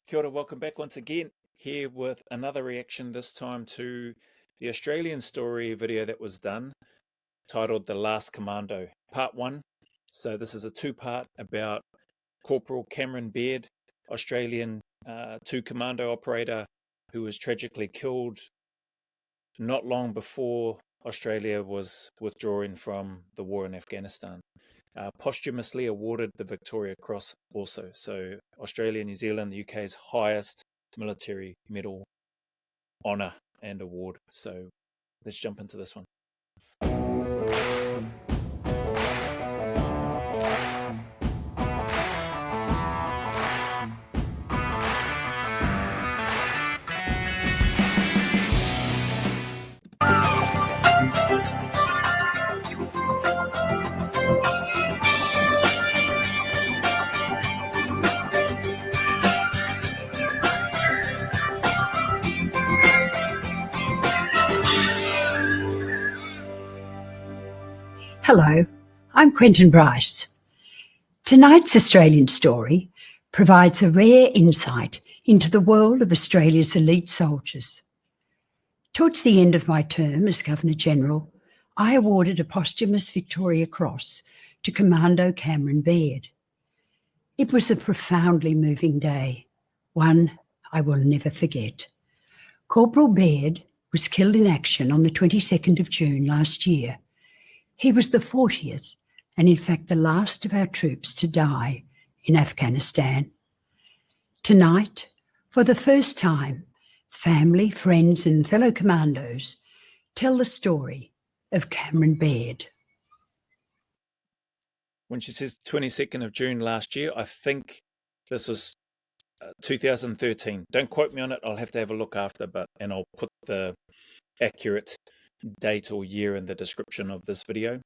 Kia ora, welcome back once again, here with another reaction, this time to the Australian story video that was done, titled The Last Commando, Part 1. So this is a two-part about Corporal Cameron Baird, Australian 2 Commando operator who was tragically killed not long before Australia was withdrawing from the war in Afghanistan. Posthumously awarded the Victoria Cross also. So Australia, New Zealand, the UK's highest military medal honour and award. So let's jump into this one. Hello, I'm Quentin Bryce. Tonight's Australian story provides a rare insight into the world of Australia's elite soldiers. Towards the end of my term as Governor-General, I awarded a posthumous Victoria Cross to Commando Cameron Baird. It was a profoundly moving day, one I will never forget. Corporal Baird was killed in action on the 22nd of June last year. He was the 40th, and in fact the last of our troops to die in Afghanistan. Tonight, for the first time, family, friends and fellow commandos tell the story of Cameron Baird. When she says 22nd of June last year, I think this was 2013. Don't quote me on it, I'll have to have a look after, and I'll put the accurate date or year in the description of this video.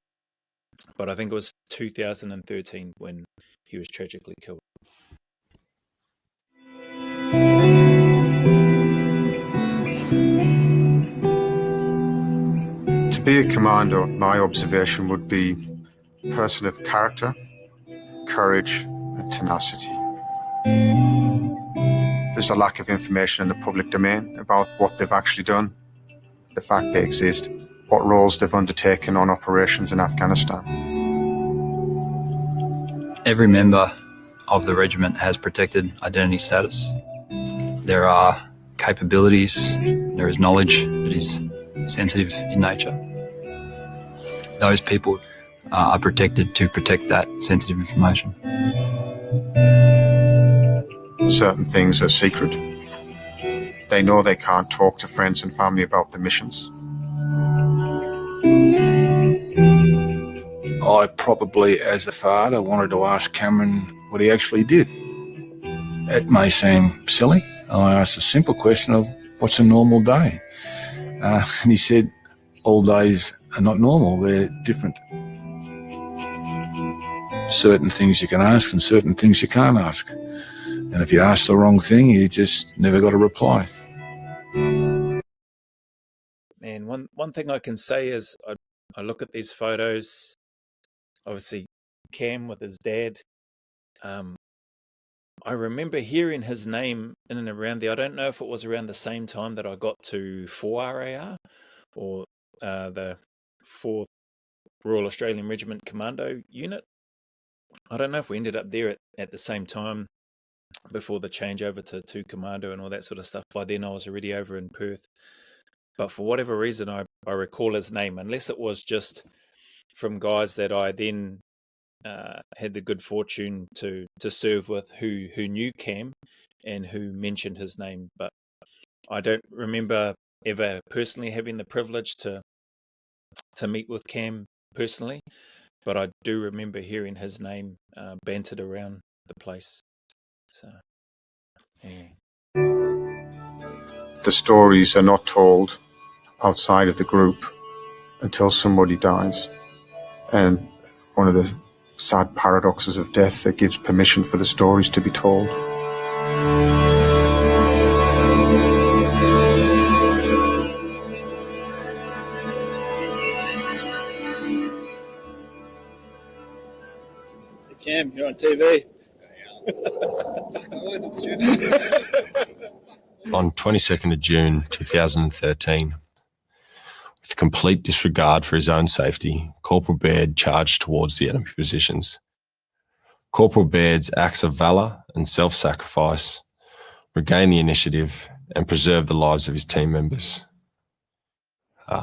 But I think it was 2013 when he was tragically killed. To be a commando, my observation would be a person of character, courage and tenacity. There's a lack of information in the public domain about what they've actually done, the fact they exist, what roles they've undertaken on operations in Afghanistan. Every member of the regiment has protected identity status. There are capabilities, there is knowledge that is sensitive in nature. Those people are protected to protect that sensitive information. Certain things are secret. They know they can't talk to friends and family about the missions. I probably, as a father, wanted to ask Cameron what he actually did. It may seem silly. I asked a simple question of, what's a normal day? And he said, all days are not normal, they're different. Certain things you can ask and certain things you can't ask. And if you ask the wrong thing, you just never got a reply. And one thing I can say is I look at these photos, obviously Cam with his dad. I remember hearing his name in and around there. I don't know if it was around the same time that I got to 4RAR or the 4th Royal Australian Regiment Commando Unit. I don't know if we ended up there at the same time before the changeover to 2 Commando and all that sort of stuff. By then I was already over in Perth. But for whatever reason, I recall his name, unless it was just from guys that I then had the good fortune to serve with who knew Cam and who mentioned his name. But I don't remember ever personally having the privilege to meet with Cam personally, but I do remember hearing his name bantered around the place. So, yeah. The stories are not told outside of the group until somebody dies. And one of the sad paradoxes of death that gives permission for the stories to be told. Cam, you're on TV. On 22nd of June 2013, with complete disregard for his own safety, Corporal Baird charged towards the enemy positions. Corporal Baird's acts of valour and self-sacrifice regained the initiative and preserved the lives of his team members.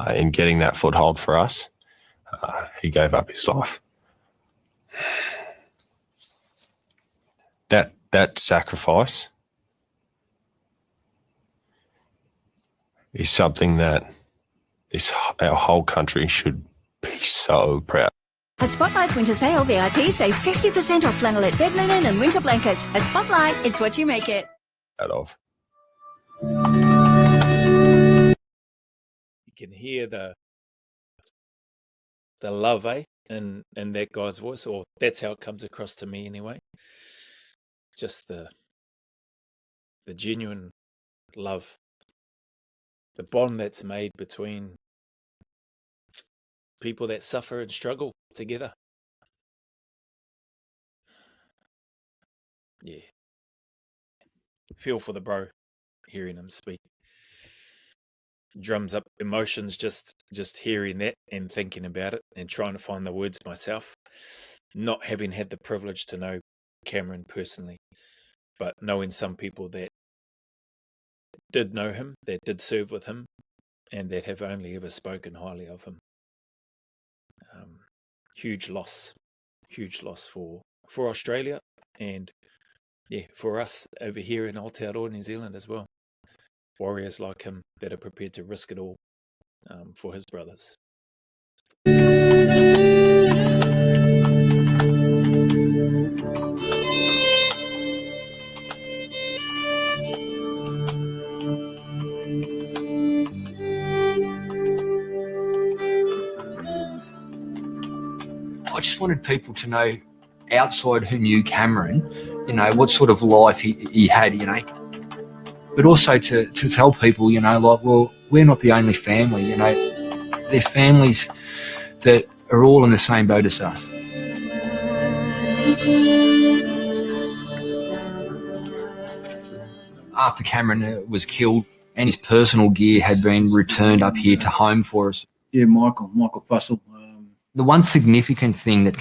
In getting that foothold for us, he gave up his life. That sacrifice is something that our whole country should be so proud. At Spotlight's winter sale, VIP save 50% off flannelette bed linen and winter blankets. At Spotlight, it's what you make it. Of. You can hear the love, in that guy's voice, or that's how it comes across to me anyway. Just the genuine love, the bond that's made between people that suffer and struggle together. Yeah. Feel for the bro, hearing him speak. Drums up emotions just hearing that and thinking about it and trying to find the words myself. Not having had the privilege to know Cameron personally, but knowing some people that did know him, that did serve with him, and that have only ever spoken highly of him. Huge loss for Australia, and for us over here in Aotearoa, New Zealand as well. Warriors like him that are prepared to risk it all for his brothers. I just wanted people to know, outside who knew Cameron, you know, what sort of life he had, you know. But also to tell people, you know, like, well, we're not the only family, you know. They're families that are all in the same boat as us. After Cameron was killed and his personal gear had been returned up here to home for us. Yeah, Michael Fussell. The one significant thing that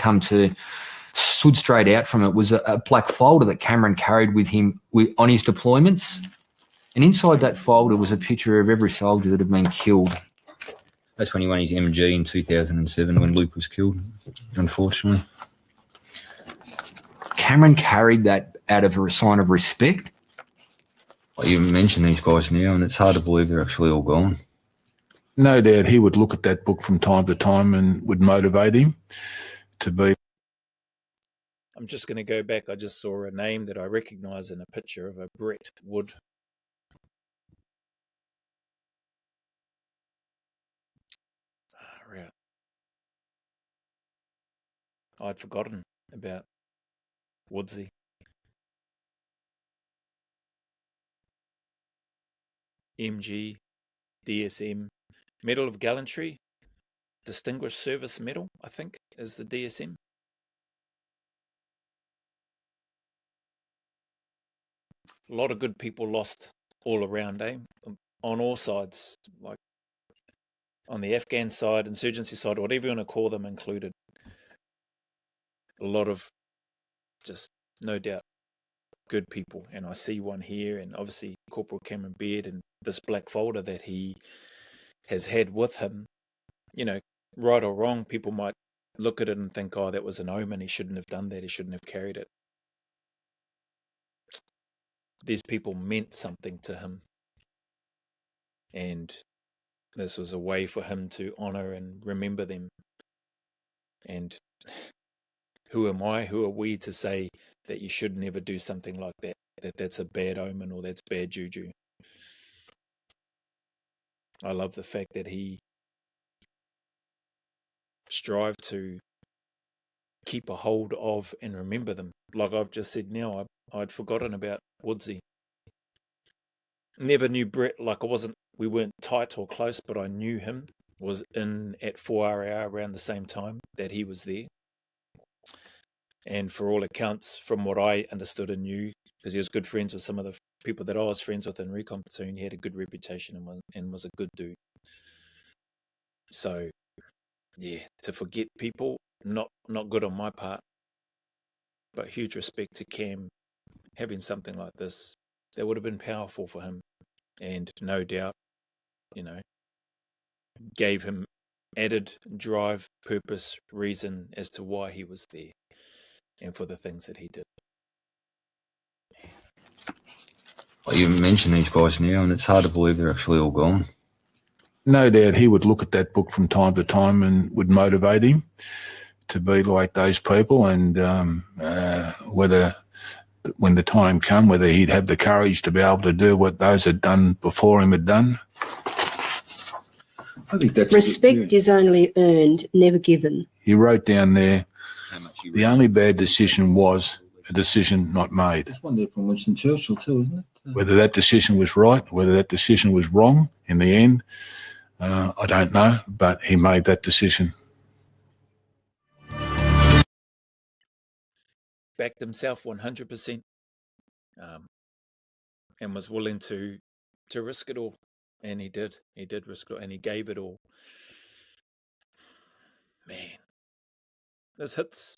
stood straight out from it was a black folder that Cameron carried with him on his deployments. And inside that folder was a picture of every soldier that had been killed. That's when he won his MG in 2007 when Luke was killed, unfortunately. Cameron carried that out of a sign of respect. You mention these guys now and it's hard to believe they're actually all gone. No doubt he would look at that book from time to time and would motivate him to be. I'm just going to go back. I just saw a name that I recognise in a picture of a Brett Wood. Right. I'd forgotten about Woodsy. MG, DSM, Medal of Gallantry, Distinguished Service Medal, I think, is the DSM. A lot of good people lost all around, on all sides, like on the Afghan side, insurgency side, whatever you want to call them included. A lot of just, no doubt, good people. And I see one here, and obviously Corporal Cameron Baird and this black folder that he has had with him. You know, right or wrong, people might look at it and think, oh, that was an omen. He shouldn't have done that. He shouldn't have carried it. These people meant something to him. And this was a way for him to honor and remember them. And who am I, who are we to say that you should never do something like that, that's a bad omen or that's bad juju? I love the fact that he strived to keep a hold of and remember them. Like I've just said now, I'd forgotten about Woodsy. Never knew Brett, like we weren't tight or close, but I knew him, was in at 4RAR around the same time that he was there. And for all accounts, from what I understood and knew, because he was good friends with some of the people that I was friends with in recon platoon. He had a good reputation and was a good dude. So, yeah, to forget people, not good on my part, but huge respect to Cam having something like this. That would have been powerful for him, and no doubt, gave him added drive, purpose, reason as to why he was there and for the things that he did. Well, you mention these guys now, and it's hard to believe they're actually all gone. No doubt he would look at that book from time to time and would motivate him to be like those people, and whether when the time come, whether he'd have the courage to be able to do what those had done before him had done. I think that's respect is only earned, never given. He wrote down there, the only bad decision was a decision not made. That's one there from Winston Churchill too, isn't it? Whether that decision was right, whether that decision was wrong in the end, I don't know, but he made that decision. Backed himself 100%, and was willing to risk it all, and he did risk it all, and he gave it all. Man, this hits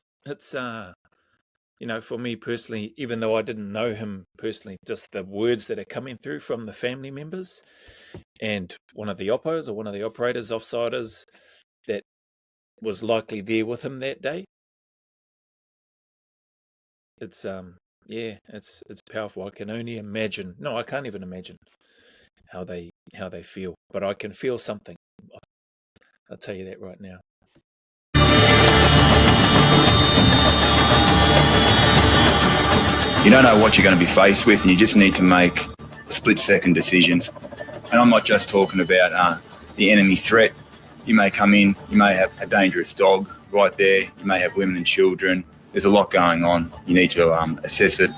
for me personally, even though I didn't know him personally, just the words that are coming through from the family members and one of the oppos or one of the operators, offsiders that was likely there with him that day. It's it's powerful. I can only imagine. No, I can't even imagine how they feel, but I can feel something. I'll tell you that right now. You don't know what you're going to be faced with, and you just need to make split-second decisions. And I'm not just talking about the enemy threat. You may come in, you may have a dangerous dog right there, you may have women and children. There's a lot going on. You need to assess it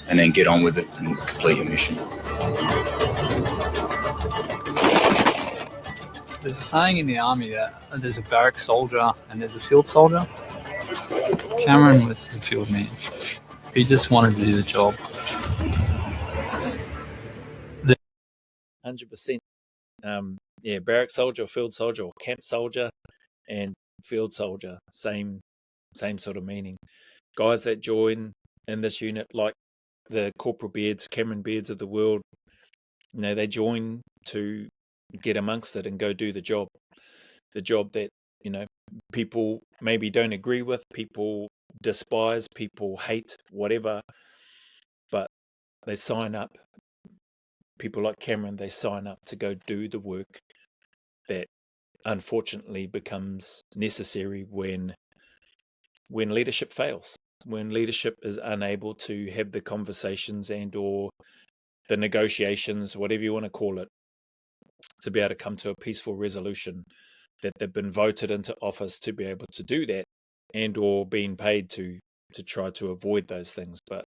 and then get on with it and complete your mission. There's a saying in the army that there's a barrack soldier and there's a field soldier. Cameron was the field man. He just wanted to do the job. 100%. Barrack soldier, field soldier, or camp soldier and field soldier, same sort of meaning. Guys that join in this unit, like the Corporal Bairds, Cameron Bairds of the world, they join to get amongst it and go do the job that people maybe don't agree with, people despise, people hate, whatever, but they sign up. People like Cameron, they sign up to go do the work that unfortunately becomes necessary when leadership fails, when leadership is unable to have the conversations and or the negotiations, whatever you want to call it, to be able to come to a peaceful resolution, that they've been voted into office to be able to do that and or being paid to try to avoid those things. But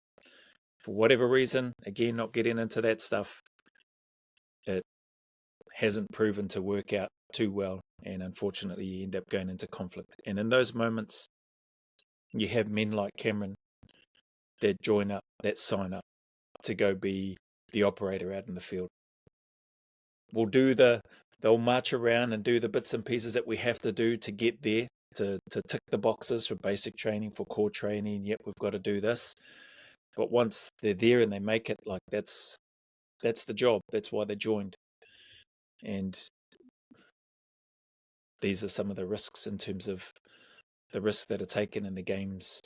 for whatever reason, again, not getting into that stuff, it hasn't proven to work out too well, and unfortunately you end up going into conflict. And in those moments, you have men like Cameron that join up, that sign up to go be the operator out in the field. They'll march around and do the bits and pieces that we have to do to get there, to tick the boxes for basic training, for core training. Yep, we've got to do this. But once they're there and they make it, like that's the job. That's why they joined. And these are some of the risks in terms of the risks that are taken in the games.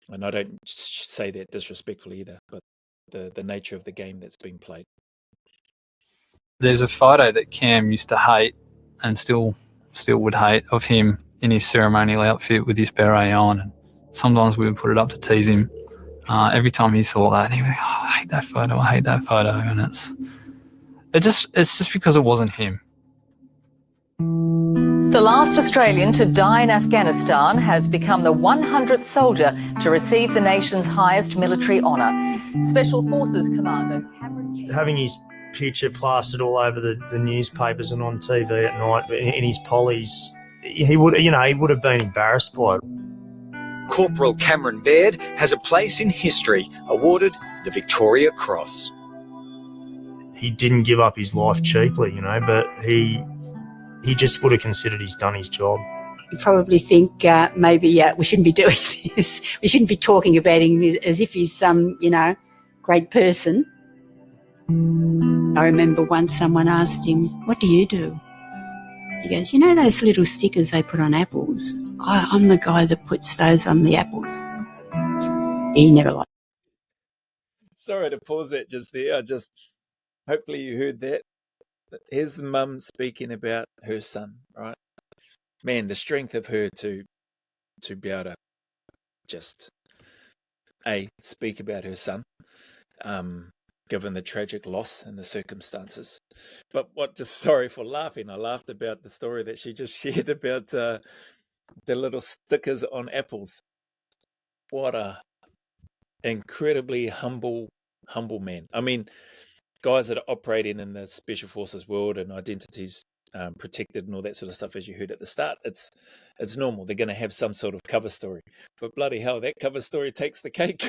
And I don't say that disrespectfully either, but the nature of the game that's being played. There's a photo that Cam used to hate and still would hate of him in his ceremonial outfit with his beret on. And sometimes we would put it up to tease him. Every time he saw that, he would go, oh, I hate that photo, and it's just because it wasn't him. The last Australian to die in Afghanistan has become the 100th soldier to receive the nation's highest military honour. Special Forces Commando Cameron. Having his picture plastered all over the newspapers and on TV at night in his pollies, he would have been embarrassed by it. Corporal Cameron Baird has a place in history, awarded the Victoria Cross. He didn't give up his life cheaply, you know, but he just would have considered he's done his job. You probably think maybe we shouldn't be doing this. We shouldn't be talking about him as if he's some, great person. I remember once someone asked him, "What do you do?" He goes, "You know those little stickers they put on apples? I'm the guy that puts those on the apples." He never liked it. Sorry to pause that just there. Hopefully you heard that. Here's the mum speaking about her son, right? Man, the strength of her to be able to just speak about her son, given the tragic loss and the circumstances. But sorry for laughing. I laughed about the story that she just shared about the little stickers on apples. What a incredibly humble man. I mean, guys that are operating in the Special Forces world and identities protected and all that sort of stuff, as you heard at the start, it's normal. They're going to have some sort of cover story. But bloody hell, that cover story takes the cake.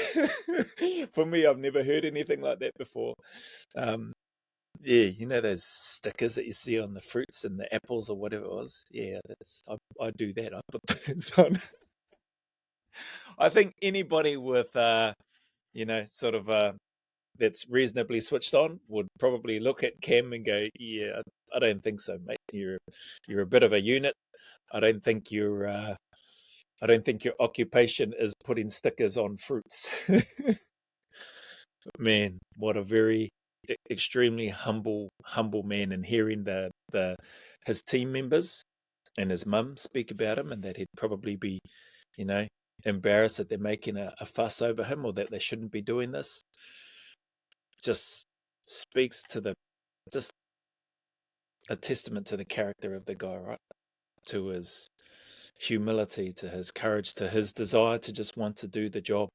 For me, I've never heard anything like that before. Yeah, you know those stickers that you see on the fruits and the apples or whatever it was? Yeah, I do that. I put those on. I think anybody with, that's reasonably switched on would probably look at Cam and go, "Yeah, I don't think so, mate. You're a bit of a unit. I don't think your occupation is putting stickers on fruits." Man, what a very extremely humble man, and hearing his team members and his mum speak about him, and that he'd probably be, embarrassed that they're making a fuss over him or that they shouldn't be doing this. Just speaks to a testament to the character of the guy, right? To his humility, to his courage, to his desire to just want to do the job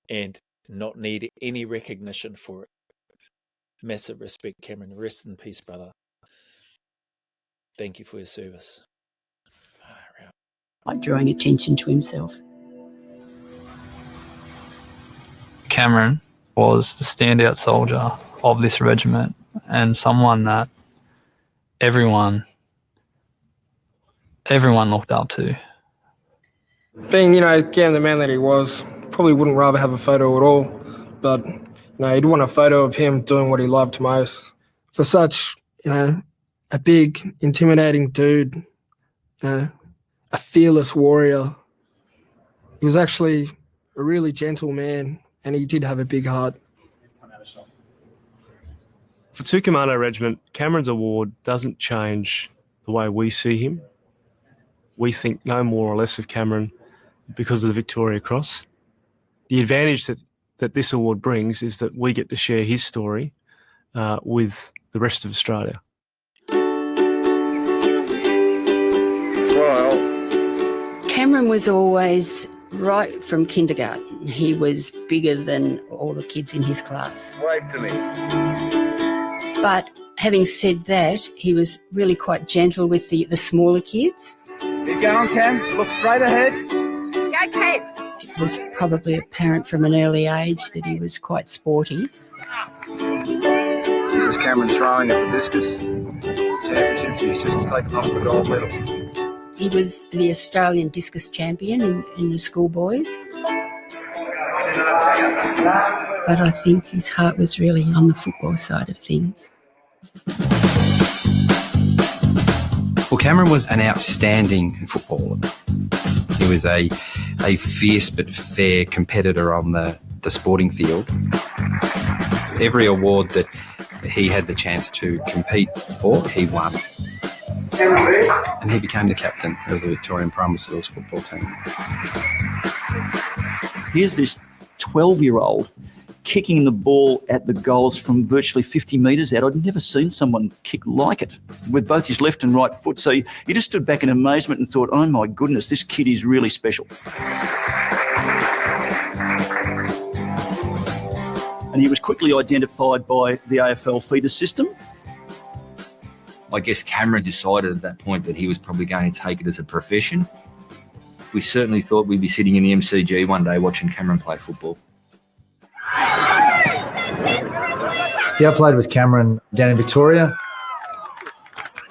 and not need any recognition for it. Massive respect, Cameron. Rest in peace, brother. Thank you for your service. Like drawing attention to himself. Cameron was the standout soldier of this regiment and someone that everyone looked up to. Being, Cam, the man that he was, probably wouldn't rather have a photo at all, but, he'd want a photo of him doing what he loved most. For such, a big, intimidating dude, a fearless warrior, he was actually a really gentle man, and he did have a big heart. For 2 Commando Regiment, Cameron's award doesn't change the way we see him. We think no more or less of Cameron because of the Victoria Cross. The advantage that this award brings is that we get to share his story with the rest of Australia. Cameron was always, right from kindergarten, he was bigger than all the kids in his class. Wave to me. But having said that, he was really quite gentle with the smaller kids. Keep going, Cam. Look straight ahead. Go, Kate! It was probably apparent from an early age that he was quite sporty. This is Cameron throwing at the discus championships. He's just taken off the gold medal. He was the Australian discus champion in the schoolboys. But I think his heart was really on the football side of things. Well, Cameron was an outstanding footballer. He was a fierce but fair competitor on the sporting field. Every award that he had the chance to compete for, he won. And he became the captain of the Victorian Primary Schools football team. Here's this 12-year-old kicking the ball at the goals from virtually 50 metres out. I'd never seen someone kick like it with both his left and right foot. So he just stood back in amazement and thought, oh my goodness, this kid is really special. And he was quickly identified by the AFL feeder system. I guess Cameron decided at that point that he was probably going to take it as a profession. We certainly thought we'd be sitting in the MCG one day watching Cameron play football. Yeah, I played with Cameron down in Victoria.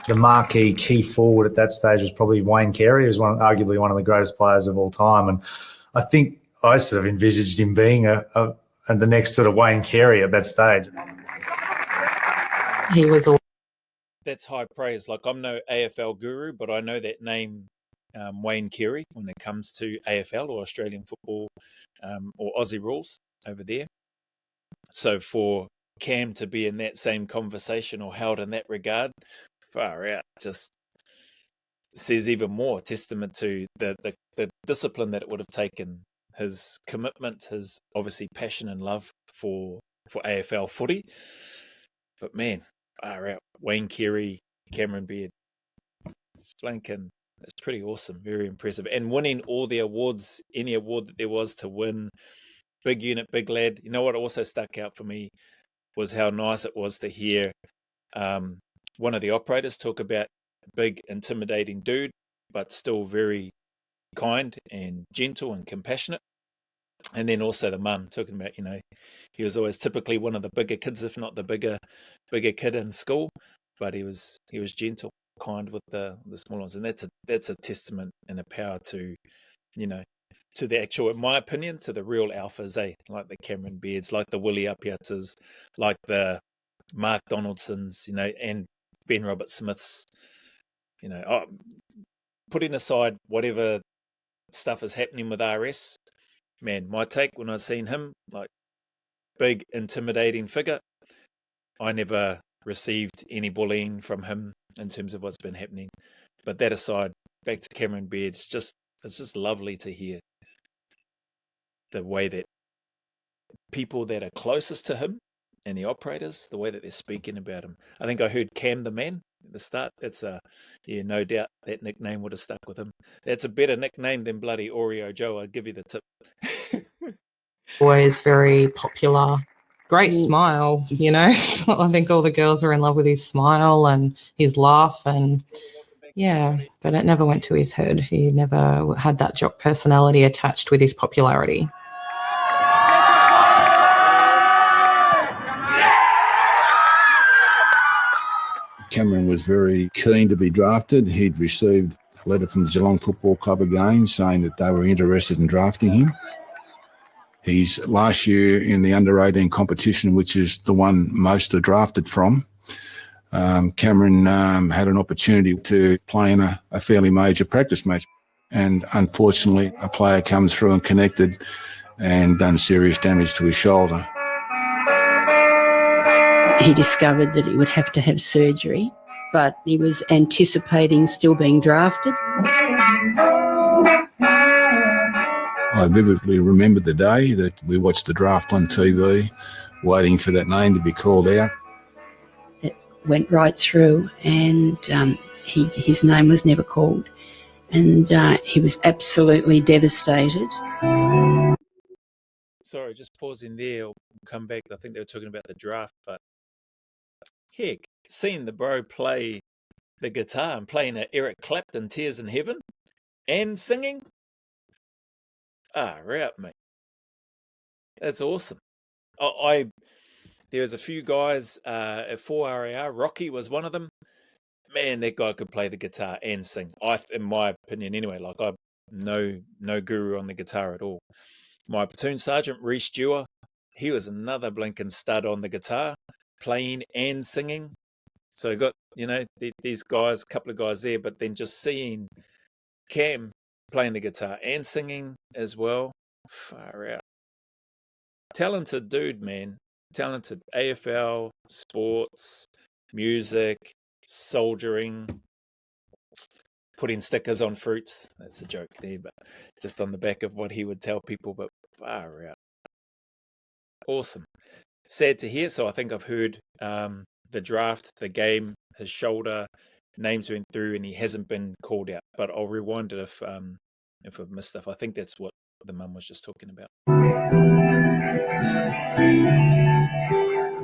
The marquee key forward at that stage was probably Wayne Carey, who's arguably one of the greatest players of all time. And I think I sort of envisaged him being the next sort of Wayne Carey at that stage. He was all. That's high praise. Like, I'm no AFL guru, but I know that name, Wayne Carey, when it comes to AFL or Australian football or Aussie rules over there. So for Cam to be in that same conversation or held in that regard, far out, just says even more testament to the discipline that it would have taken, his commitment, his obviously passion and love for AFL footy. But man, far out, Wayne Carey, Cameron Baird, it's blinking. It's pretty awesome, very impressive. And winning all the awards, any award that there was to win, big unit, big lad. You know what also stuck out for me was how nice it was to hear one of the operators talk about big, intimidating dude, but still very kind and gentle and compassionate. And then also the mum talking about, you know, he was always typically one of the bigger kids, if not the bigger kid in school, but he was gentle, kind with the small ones. And that's a testament and a power to, you know, to the actual, in my opinion, to the real alphas, like the Cameron Bairds, like the Willie Appiatas, like the Mark Donaldsons, you know, and Ben Robert-Smiths, you know, putting aside whatever stuff is happening with RS, man, my take when I've seen him, like big, intimidating figure, I never received any bullying from him in terms of what's been happening. But that aside, back to Cameron Baird, it's just lovely to hear the way that people that are closest to him and the operators, the way that they're speaking about him. I think I heard Cam the Man at the start. That's no doubt that nickname would have stuck with him. That's a better nickname than bloody Oreo Joe. I'd give you the tip. Always very popular. Great smile, you know. I think all the girls are in love with his smile and his laugh, and yeah, but it never went to his head. He never had that jock personality attached with his popularity. Cameron was very keen to be drafted. He'd received a letter from the Geelong Football Club again saying that they were interested in drafting him. He's last year in the under-18 competition, which is the one most are drafted from. Cameron had an opportunity to play in a fairly major practice match, and unfortunately a player comes through and connected and done serious damage to his shoulder. He discovered that he would have to have surgery, but he was anticipating still being drafted. I vividly remember the day that we watched the draft on TV, waiting for that name to be called out. It went right through, and his name was never called, and he was absolutely devastated. Sorry, just pausing there. I'll come back. I think they were talking about the draft, but heck, seeing the bro play the guitar and playing an Eric Clapton Tears in Heaven and singing, right, mate. That's awesome. There was a few guys at 4RAR. Rocky was one of them. Man, that guy could play the guitar and sing. In my opinion, anyway. Like, I'm no guru on the guitar at all. My platoon sergeant, Reece Dewar, he was another blinking stud on the guitar, playing and singing. So I got, you know, these guys, a couple of guys there, but then just seeing Cam playing the guitar and singing as well, far out. Talented dude, man. Talented. AFL, sports, music, soldiering, putting stickers on fruits. That's a joke there, but just on the back of what he would tell people, but far out. Awesome. Sad to hear. So I think I've heard the draft, the game, his shoulder, names went through and he hasn't been called out. But I'll rewind it if I've missed stuff. I think that's what the mum was just talking about.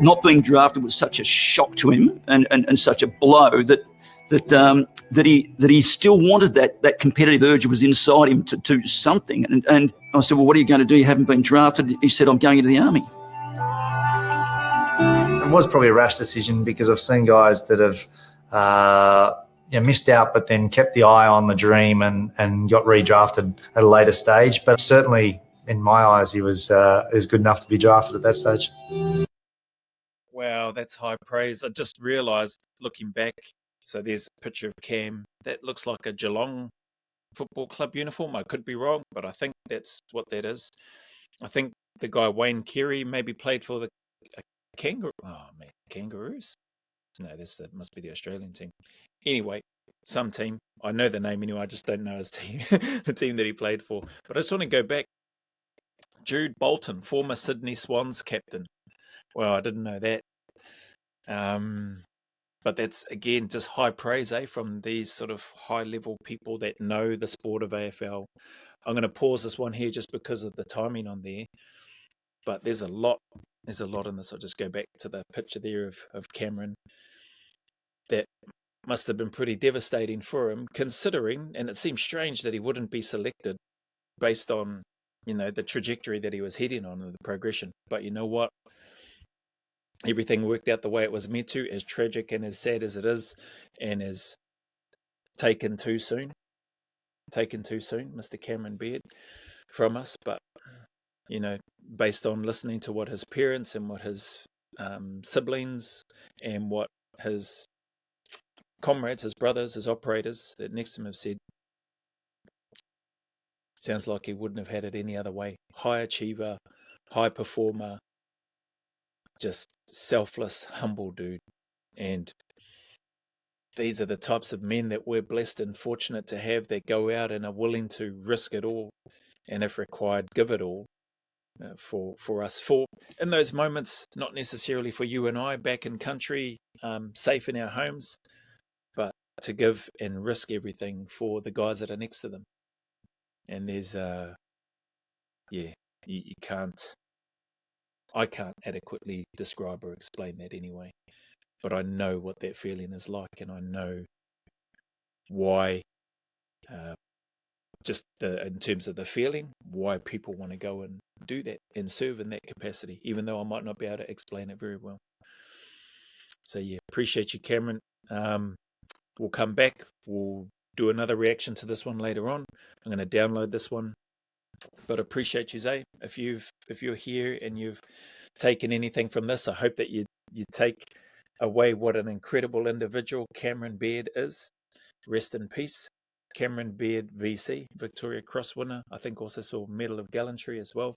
Not being drafted was such a shock to him and such a blow that he still wanted that competitive urge that was inside him to do something. And I said, well, what are you going to do? You haven't been drafted. He said, I'm going into the army. It was probably a rash decision because I've seen guys that have missed out but then kept the eye on the dream and got redrafted at a later stage. But certainly, in my eyes, he was good enough to be drafted at that stage. Wow, that's high praise. I just realised, looking back, so there's a picture of Cam. That looks like a Geelong Football Club uniform. I could be wrong, but I think that's what that is. I think the guy Wayne Carey maybe played for the Kangaroos? No, that must be the Australian team. Anyway, some team. I know the name anyway, I just don't know his team, the team that he played for. But I just want to go back. Jude Bolton, former Sydney Swans captain. Well, I didn't know that. But that's, again, just high praise, from these sort of high-level people that know the sport of AFL. I'm going to pause this one here just because of the timing on there. But there's a lot in this. I'll just go back to the picture there of Cameron. That must have been pretty devastating for him, considering, and it seems strange that he wouldn't be selected based on, the trajectory that he was heading on and the progression. But you know what? Everything worked out the way it was meant to, as tragic and as sad as it is, and as taken too soon, Mr. Cameron Baird, from us. But, based on listening to what his parents and what his siblings and what his comrades, his brothers, his operators that next to him have said, sounds like he wouldn't have had it any other way. High achiever, high performer, just selfless, humble dude. And these are the types of men that we're blessed and fortunate to have, that go out and are willing to risk it all, and if required, give it all for us. For in those moments, not necessarily for you and I back in country, safe in our homes, but to give and risk everything for the guys that are next to them. And there's, you can't, I can't adequately describe or explain that anyway. But I know what that feeling is like, and I know why, in terms of the feeling, why people want to go and do that and serve in that capacity, even though I might not be able to explain it very well. So appreciate you, Cameron. We'll come back. We'll do another reaction to this one later on. I'm going to download this one. But appreciate you, Zay. If you're here and you've taken anything from this, I hope that you take away what an incredible individual Cameron Baird is. Rest in peace. Cameron Baird VC, Victoria Cross winner. I think also saw Medal of Gallantry as well.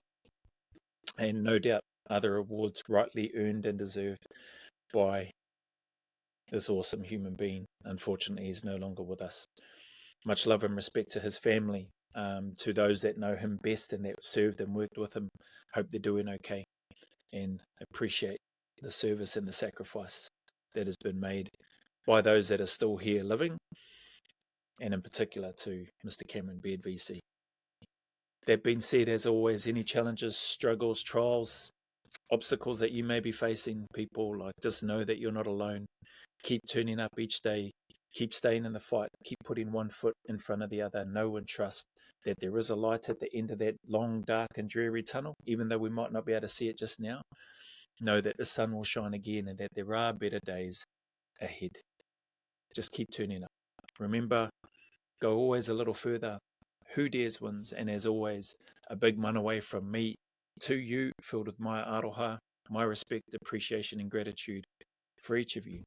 And no doubt other awards rightly earned and deserved by this awesome human being. Unfortunately, he's no longer with us. Much love and respect to his family, to those that know him best and that served and worked with him. Hope they're doing okay, and appreciate the service and the sacrifice that has been made by those that are still here living, and in particular to Mr. Cameron Baird VC. That being said, as always, any challenges, struggles, trials, obstacles that you may be facing, people, just know that you're not alone. Keep turning up each day. Keep staying in the fight. Keep putting one foot in front of the other. Know and trust that there is a light at the end of that long, dark and dreary tunnel, even though we might not be able to see it just now. Know that the sun will shine again and that there are better days ahead. Just keep turning up. Remember, go always a little further. Who dares wins. And as always, a big man away from me to you, filled with my aroha, my respect, appreciation and gratitude for each of you.